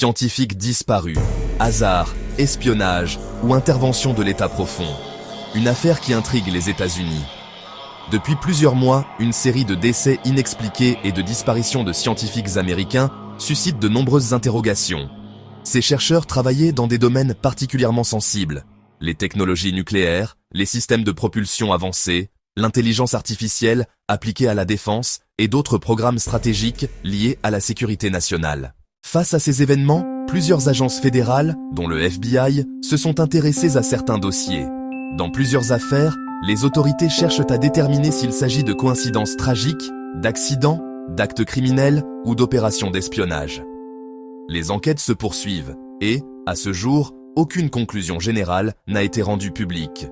Scientifiques disparus, hasard, espionnage ou intervention de l'État profond. Une affaire qui intrigue les États-Unis. Depuis plusieurs mois, une série de décès inexpliqués et de disparitions de scientifiques américains suscite de nombreuses interrogations. Ces chercheurs travaillaient dans des domaines particulièrement sensibles: les technologies nucléaires, les systèmes de propulsion avancés, l'intelligence artificielle appliquée à la défense et d'autres programmes stratégiques liés à la sécurité nationale. Face à ces événements, plusieurs agences fédérales, dont le FBI, se sont intéressées à certains dossiers. Dans plusieurs affaires, les autorités cherchent à déterminer s'il s'agit de coïncidences tragiques, d'accidents, d'actes criminels ou d'opérations d'espionnage. Les enquêtes se poursuivent et, à ce jour, aucune conclusion générale n'a été rendue publique.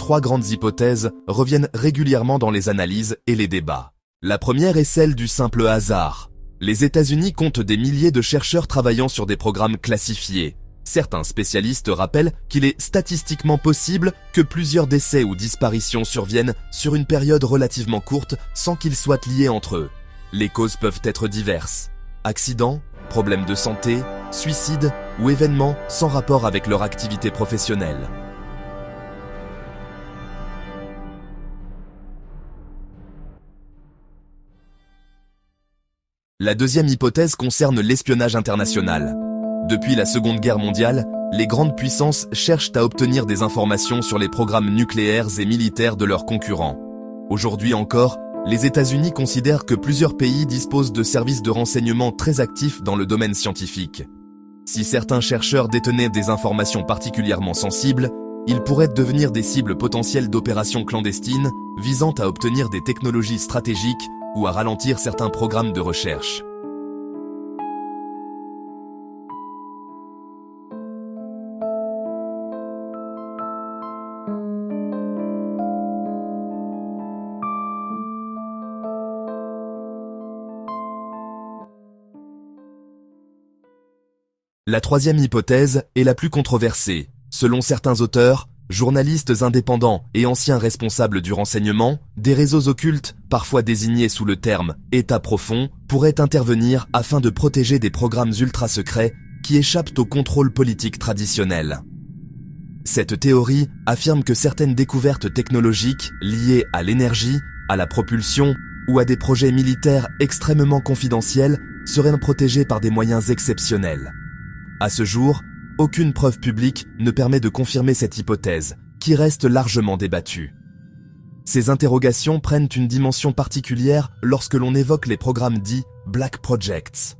3 grandes hypothèses reviennent régulièrement dans les analyses et les débats. La première est celle du simple hasard. Les États-Unis comptent des milliers de chercheurs travaillant sur des programmes classifiés. Certains spécialistes rappellent qu'il est statistiquement possible que plusieurs décès ou disparitions surviennent sur une période relativement courte sans qu'ils soient liés entre eux. Les causes peuvent être diverses: accidents, problèmes de santé, suicides ou événements sans rapport avec leur activité professionnelle. La deuxième hypothèse concerne l'espionnage international. Depuis la Seconde Guerre mondiale, les grandes puissances cherchent à obtenir des informations sur les programmes nucléaires et militaires de leurs concurrents. Aujourd'hui encore, les États-Unis considèrent que plusieurs pays disposent de services de renseignement très actifs dans le domaine scientifique. Si certains chercheurs détenaient des informations particulièrement sensibles, ils pourraient devenir des cibles potentielles d'opérations clandestines visant à obtenir des technologies stratégiques ou à ralentir certains programmes de recherche. La troisième hypothèse est la plus controversée. Selon certains auteurs, journalistes indépendants et anciens responsables du renseignement, des réseaux occultes, parfois désignés sous le terme « État profond », pourraient intervenir afin de protéger des programmes ultra-secrets qui échappent au contrôle politique traditionnel. Cette théorie affirme que certaines découvertes technologiques liées à l'énergie, à la propulsion ou à des projets militaires extrêmement confidentiels seraient protégées par des moyens exceptionnels. À ce jour, aucune preuve publique ne permet de confirmer cette hypothèse, qui reste largement débattue. Ces interrogations prennent une dimension particulière lorsque l'on évoque les programmes dits « Black Projects ».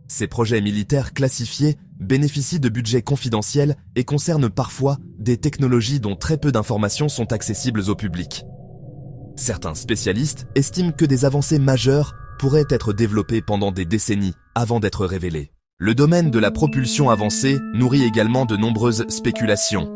Ces projets militaires classifiés bénéficient de budgets confidentiels et concernent parfois des technologies dont très peu d'informations sont accessibles au public. Certains spécialistes estiment que des avancées majeures pourraient être développées pendant des décennies avant d'être révélées. Le domaine de la propulsion avancée nourrit également de nombreuses spéculations.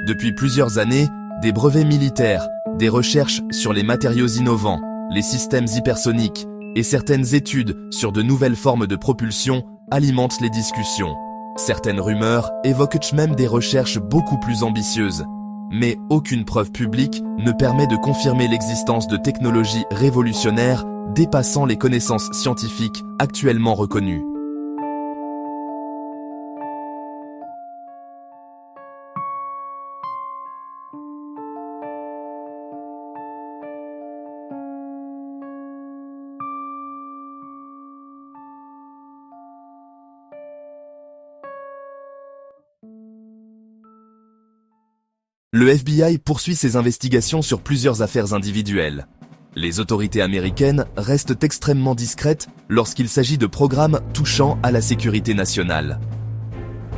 Depuis plusieurs années, des brevets militaires, des recherches sur les matériaux innovants, les systèmes hypersoniques et certaines études sur de nouvelles formes de propulsion alimentent les discussions. Certaines rumeurs évoquent même des recherches beaucoup plus ambitieuses. Mais aucune preuve publique ne permet de confirmer l'existence de technologies révolutionnaires dépassant les connaissances scientifiques actuellement reconnues. Le FBI poursuit ses investigations sur plusieurs affaires individuelles. Les autorités américaines restent extrêmement discrètes lorsqu'il s'agit de programmes touchant à la sécurité nationale.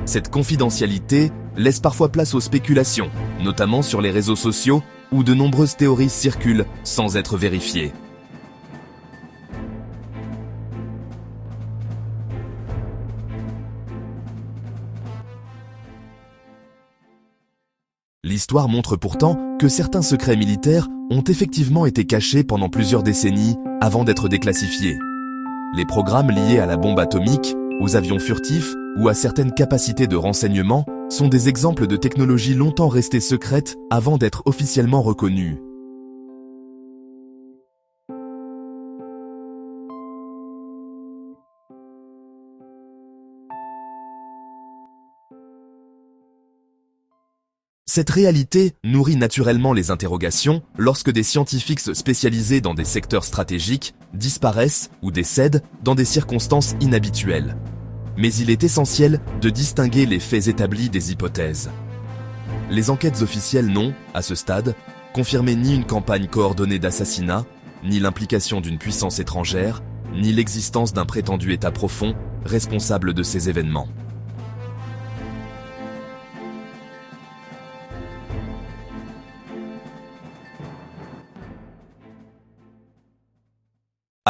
Cette confidentialité laisse parfois place aux spéculations, notamment sur les réseaux sociaux où de nombreuses théories circulent sans être vérifiées. L'histoire montre pourtant que certains secrets militaires ont effectivement été cachés pendant plusieurs décennies avant d'être déclassifiés. Les programmes liés à la bombe atomique, aux avions furtifs ou à certaines capacités de renseignement sont des exemples de technologies longtemps restées secrètes avant d'être officiellement reconnues. Cette réalité nourrit naturellement les interrogations lorsque des scientifiques spécialisés dans des secteurs stratégiques disparaissent ou décèdent dans des circonstances inhabituelles. Mais il est essentiel de distinguer les faits établis des hypothèses. Les enquêtes officielles n'ont, à ce stade, confirmé ni une campagne coordonnée d'assassinat, ni l'implication d'une puissance étrangère, ni l'existence d'un prétendu État profond responsable de ces événements.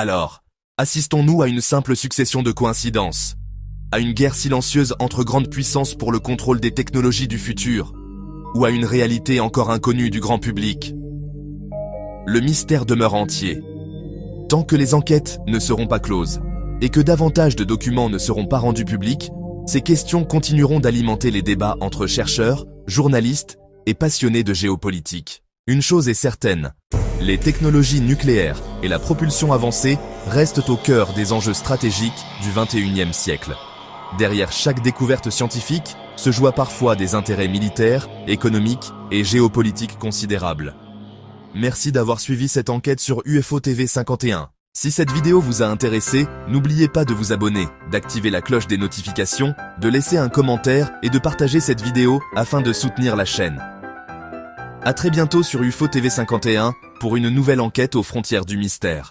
Alors, assistons-nous à une simple succession de coïncidences, à une guerre silencieuse entre grandes puissances pour le contrôle des technologies du futur, ou à une réalité encore inconnue du grand public? Le mystère demeure entier. Tant que les enquêtes ne seront pas closes, et que davantage de documents ne seront pas rendus publics, ces questions continueront d'alimenter les débats entre chercheurs, journalistes et passionnés de géopolitique. Une chose est certaine, les technologies nucléaires et la propulsion avancée restent au cœur des enjeux stratégiques du XXIe siècle. Derrière chaque découverte scientifique se joua parfois des intérêts militaires, économiques et géopolitiques considérables. Merci d'avoir suivi cette enquête sur UFO TV 51. Si cette vidéo vous a intéressé, n'oubliez pas de vous abonner, d'activer la cloche des notifications, de laisser un commentaire et de partager cette vidéo afin de soutenir la chaîne. À très bientôt sur UFO TV 51 pour une nouvelle enquête aux frontières du mystère.